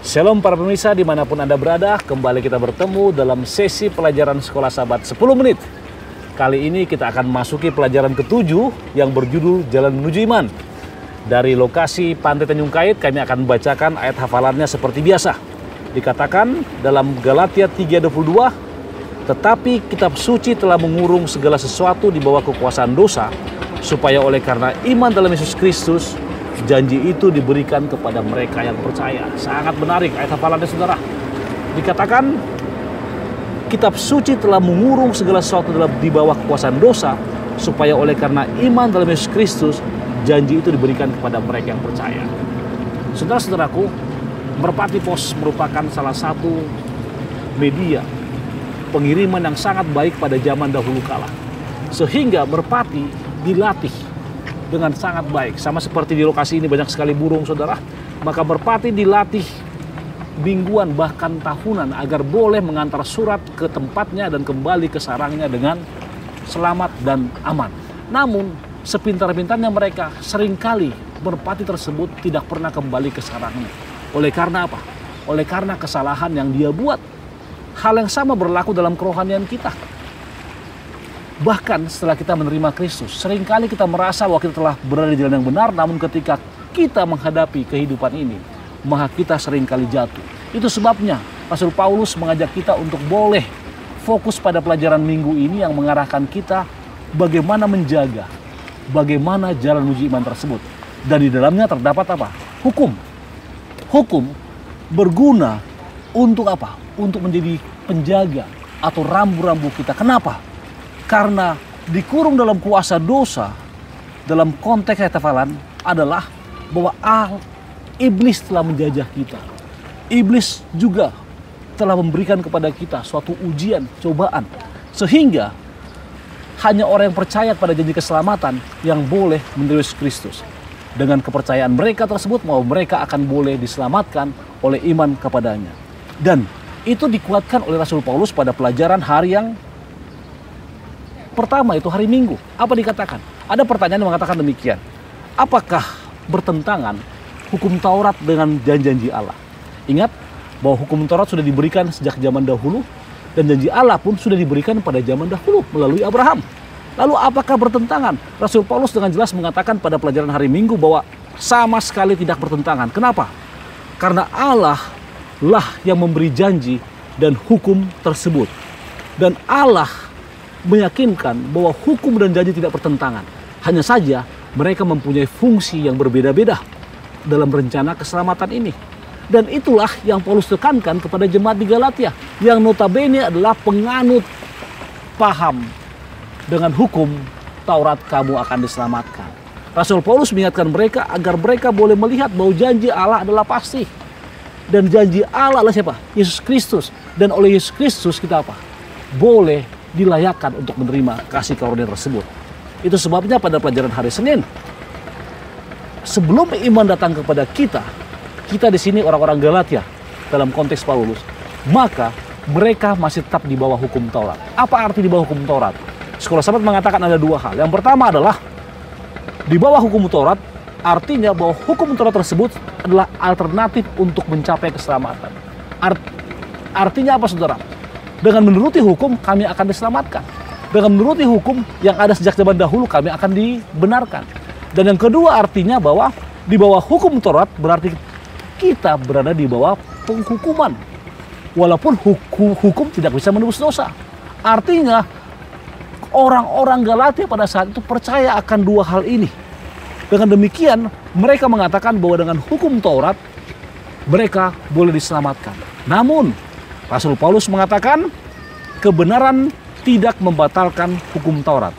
Shalom para pemirsa dimanapun Anda berada, kembali kita bertemu dalam sesi pelajaran Sekolah Sabat 10 menit. Kali ini kita akan masuki pelajaran ke-7 yang berjudul Jalan Menuju Iman. Dari lokasi Pantai Tanjung Kait kami akan membacakan ayat hafalannya seperti biasa. Dikatakan dalam Galatia 3:22, tetapi kitab suci telah mengurung segala sesuatu di bawah kekuasaan dosa, supaya oleh karena iman dalam Yesus Kristus, janji itu diberikan kepada mereka yang percaya. Sangat menarik ayat hafalannya, saudara. Dikatakan kitab suci telah mengurung segala sesuatu di bawah kekuasaan dosa, supaya oleh karena iman dalam Yesus Kristus, janji itu diberikan kepada mereka yang percaya. Saudara-saudaraku, Merpati Pos merupakan salah satu media pengiriman yang sangat baik pada zaman dahulu kala, sehingga Merpati dilatih dengan sangat baik. Sama seperti di lokasi ini banyak sekali burung, saudara. Maka Merpati dilatih mingguan bahkan tahunan agar boleh mengantar surat ke tempatnya dan kembali ke sarangnya dengan selamat dan aman. Namun sepintar-pintarnya mereka, seringkali Merpati tersebut tidak pernah kembali ke sarangnya. Oleh karena apa? Oleh karena kesalahan yang dia buat. Hal yang sama berlaku dalam kerohanian kita. Bahkan setelah kita menerima Kristus, seringkali kita merasa bahwa kita telah berada di jalan yang benar, namun ketika kita menghadapi kehidupan ini, maka kita seringkali jatuh. Itu sebabnya Rasul Paulus mengajak kita untuk boleh fokus pada pelajaran minggu ini yang mengarahkan kita bagaimana menjaga, bagaimana jalan menuju iman tersebut. Dan di dalamnya terdapat apa? Hukum. Hukum berguna untuk apa? Untuk menjadi penjaga atau rambu-rambu kita. Kenapa? Karena dikurung dalam kuasa dosa, dalam konteks ayat hafalan adalah bahwa iblis telah menjajah kita. Iblis juga telah memberikan kepada kita suatu ujian, cobaan. Sehingga hanya orang yang percaya pada janji keselamatan yang boleh menerima Yesus Kristus. Dengan kepercayaan mereka tersebut, bahwa mereka akan boleh diselamatkan oleh iman kepadanya. Dan itu dikuatkan oleh Rasul Paulus pada pelajaran hari yang pertama, itu hari Minggu. Apa dikatakan? Ada pertanyaan yang mengatakan demikian. Apakah bertentangan hukum Taurat dengan janji-janji Allah? Ingat bahwa hukum Taurat sudah diberikan sejak zaman dahulu, dan janji Allah pun sudah diberikan pada zaman dahulu melalui Abraham. Lalu apakah bertentangan? Rasul Paulus dengan jelas mengatakan pada pelajaran hari Minggu bahwa sama sekali tidak bertentangan. Kenapa? Karena Allah lah yang memberi janji dan hukum tersebut. Dan Allah meyakinkan bahwa hukum dan janji tidak bertentangan. Hanya saja mereka mempunyai fungsi yang berbeda-beda dalam rencana keselamatan ini. Dan itulah yang Paulus tekankan kepada jemaat di Galatia, yang notabene adalah penganut paham dengan hukum Taurat kamu akan diselamatkan. Rasul Paulus mengingatkan mereka agar mereka boleh melihat bahwa janji Allah adalah pasti. Dan janji Allah adalah siapa? Yesus Kristus. Dan oleh Yesus Kristus kita apa? Boleh dilayakkan untuk menerima kasih karunia tersebut. Itu sebabnya pada pelajaran hari Senin, sebelum iman datang kepada kita di sini orang-orang Galatia dalam konteks Paulus, maka mereka masih tetap di bawah hukum Taurat. Apa arti di bawah hukum Taurat? Sekolah Sabat mengatakan ada dua hal. Yang pertama adalah di bawah hukum Taurat, artinya bahwa hukum Taurat tersebut adalah alternatif untuk mencapai keselamatan. Artinya apa, saudara? Dengan menuruti hukum kami akan diselamatkan. Dengan menuruti hukum yang ada sejak zaman dahulu kami akan dibenarkan. Dan yang kedua artinya bahwa di bawah hukum Taurat berarti kita berada di bawah penghukuman. Walaupun hukum tidak bisa menebus dosa. Artinya orang-orang Galatia pada saat itu percaya akan dua hal ini. Dengan demikian mereka mengatakan bahwa dengan hukum Taurat mereka boleh diselamatkan. Namun Rasul Paulus mengatakan kebenaran tidak membatalkan hukum Taurat.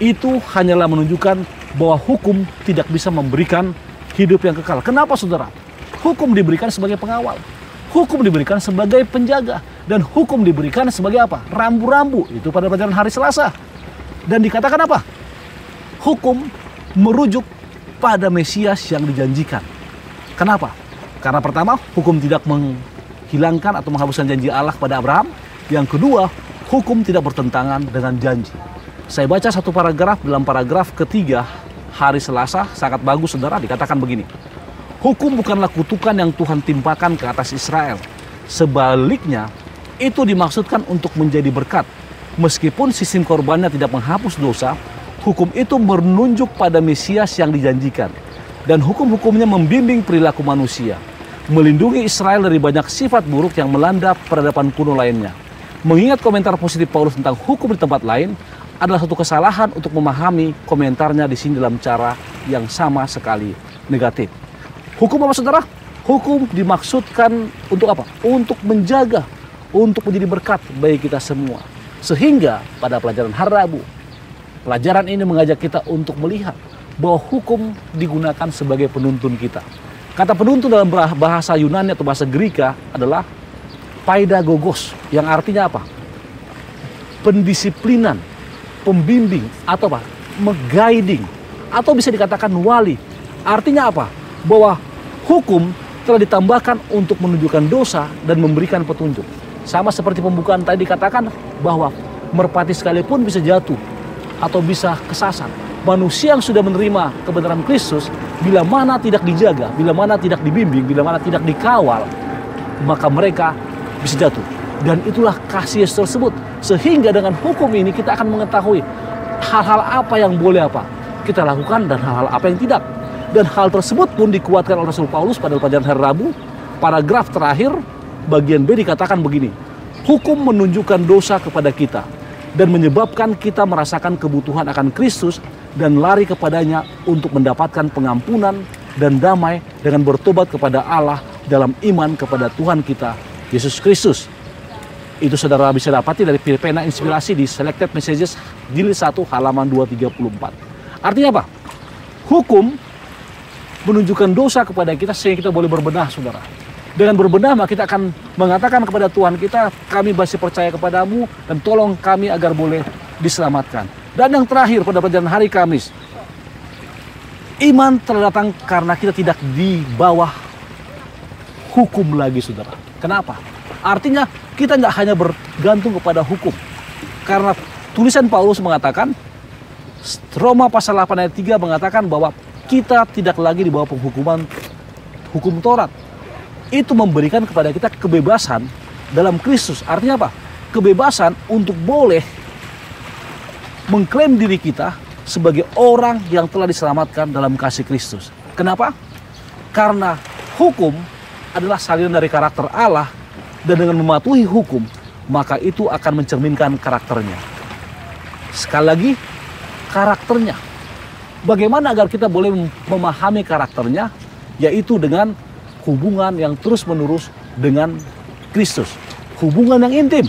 Itu hanyalah menunjukkan bahwa hukum tidak bisa memberikan hidup yang kekal. Kenapa, saudara? Hukum diberikan sebagai pengawal. Hukum diberikan sebagai penjaga. Dan hukum diberikan sebagai apa? Rambu-rambu. Itu pada pelajaran hari Selasa. Dan dikatakan apa? Hukum merujuk pada Mesias yang dijanjikan. Kenapa? Karena pertama, hukum tidak menghilangkan atau menghapuskan janji Allah pada Abraham. Yang kedua, hukum tidak bertentangan dengan janji. Saya baca satu paragraf dalam paragraf ketiga hari Selasa, sangat bagus, saudara. Dikatakan begini. Hukum bukanlah kutukan yang Tuhan timpakan ke atas Israel. Sebaliknya, itu dimaksudkan untuk menjadi berkat. Meskipun sistem korbannya tidak menghapus dosa, hukum itu menunjuk pada Mesias yang dijanjikan. Dan hukum-hukumnya membimbing perilaku manusia, melindungi Israel dari banyak sifat buruk yang melanda peradaban kuno lainnya. Mengingat komentar positif Paulus tentang hukum di tempat lain adalah satu kesalahan untuk memahami komentarnya di sini dalam cara yang sama sekali negatif. Hukum apa, saudara? Hukum dimaksudkan untuk apa? Untuk menjaga, untuk menjadi berkat bagi kita semua. Sehingga pada pelajaran hari Rabu, pelajaran ini mengajak kita untuk melihat bahwa hukum digunakan sebagai penuntun kita. Kata penuntun dalam bahasa Yunani atau bahasa Greka adalah paidagogos, yang artinya apa? Pendisiplinan, pembimbing, atau apa? Guiding, atau bisa dikatakan wali. Artinya apa? Bahwa hukum telah ditambahkan untuk menunjukkan dosa dan memberikan petunjuk. Sama seperti pembukaan tadi dikatakan bahwa merpati sekalipun bisa jatuh atau bisa kesasar. Manusia yang sudah menerima kebenaran Kristus, bila mana tidak dijaga, bila mana tidak dibimbing, bila mana tidak dikawal, maka mereka bisa jatuh. Dan itulah kasih Yesus tersebut. Sehingga dengan hukum ini kita akan mengetahui hal-hal apa yang boleh apa kita lakukan dan hal-hal apa yang tidak. Dan hal tersebut pun dikuatkan oleh Rasul Paulus pada pelajaran hari Rabu. Paragraf terakhir bagian B dikatakan begini: hukum menunjukkan dosa kepada kita dan menyebabkan kita merasakan kebutuhan akan Kristus dan lari kepadanya untuk mendapatkan pengampunan dan damai dengan bertobat kepada Allah dalam iman kepada Tuhan kita Yesus Kristus. Itu saudara bisa dapati dari pena inspirasi di Selected Messages jilid 1 halaman 234. Artinya apa? Hukum menunjukkan dosa kepada kita sehingga kita boleh berbenah, saudara. Dengan berbenah maka kita akan mengatakan kepada Tuhan kita, kami masih percaya kepadamu dan tolong kami agar boleh diselamatkan. Dan yang terakhir pada pelajaran hari Kamis, iman telah datang karena kita tidak di bawah hukum lagi, saudara. Kenapa? Artinya kita tidak hanya bergantung kepada hukum. Karena tulisan Paulus mengatakan, Roma pasal 8 ayat 3 mengatakan bahwa kita tidak lagi di bawah penghukuman hukum Taurat. Itu memberikan kepada kita kebebasan dalam Kristus. Artinya apa? Kebebasan untuk boleh mengklaim diri kita sebagai orang yang telah diselamatkan dalam kasih Kristus. Kenapa? Karena hukum adalah salinan dari karakter Allah, dan dengan mematuhi hukum, maka itu akan mencerminkan karakternya. Sekali lagi, karakternya. Bagaimana agar kita boleh memahami karakternya? Yaitu dengan hubungan yang terus-menerus dengan Kristus. Hubungan yang intim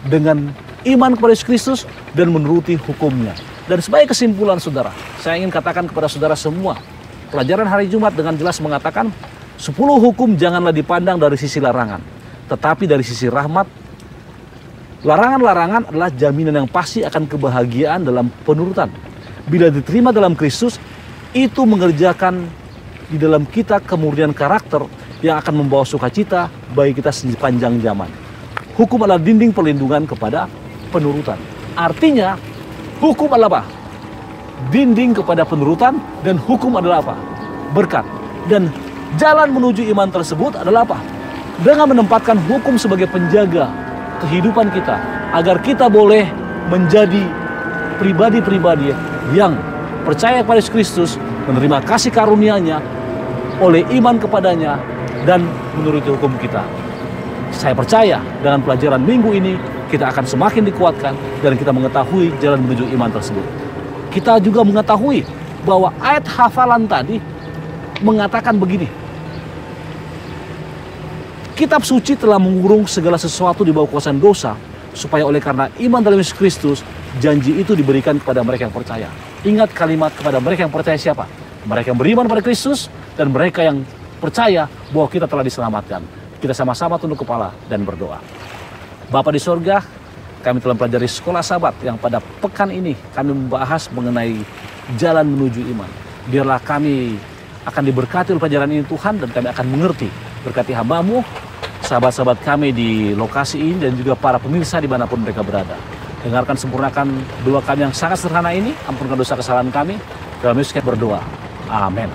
dengan iman kepada Yesus Kristus dan menuruti hukumnya. Dan sebagai kesimpulan, saudara, saya ingin katakan kepada saudara semua, pelajaran hari Jumat dengan jelas mengatakan 10 hukum janganlah dipandang dari sisi larangan, tetapi dari sisi rahmat. Larangan-larangan adalah jaminan yang pasti akan kebahagiaan dalam penurutan. Bila diterima dalam Kristus, itu mengerjakan di dalam kita kemurnian karakter yang akan membawa sukacita bagi kita sepanjang zaman. Hukum adalah dinding perlindungan kepada penurutan. Artinya, hukum adalah apa? Dinding kepada penurutan, dan hukum adalah apa? Berkat. Dan jalan menuju iman tersebut adalah apa? Dengan menempatkan hukum sebagai penjaga kehidupan kita, agar kita boleh menjadi pribadi-pribadi yang percaya kepada Yesus Kristus, menerima kasih karunia-Nya oleh iman kepadanya dan menuruti hukum kita. Saya percaya dengan pelajaran minggu ini kita akan semakin dikuatkan dan kita mengetahui jalan menuju iman tersebut. Kita juga mengetahui bahwa ayat hafalan tadi mengatakan begini: kitab suci telah mengurung segala sesuatu di bawah kuasa dosa, supaya oleh karena iman dalam Yesus Kristus, janji itu diberikan kepada mereka yang percaya. Ingat kalimat kepada mereka yang percaya siapa? Mereka yang beriman pada Kristus dan mereka yang percaya bahwa kita telah diselamatkan. Kita sama-sama tunduk kepala dan berdoa. Bapa di sorga, kami telah mempelajari sekolah Sabat yang pada pekan ini kami membahas mengenai jalan menuju iman. Biarlah kami akan diberkati oleh pelajaran ini Tuhan, dan kami akan mengerti. Berkati hamba-Mu, sahabat-sahabat kami di lokasi ini, dan juga para pemirsa dimanapun mereka berada. Dengarkan, sempurnakan doa kami yang sangat sederhana ini. Ampunkan dosa kesalahan kami. Dalam Yesus kami berdoa. Amin.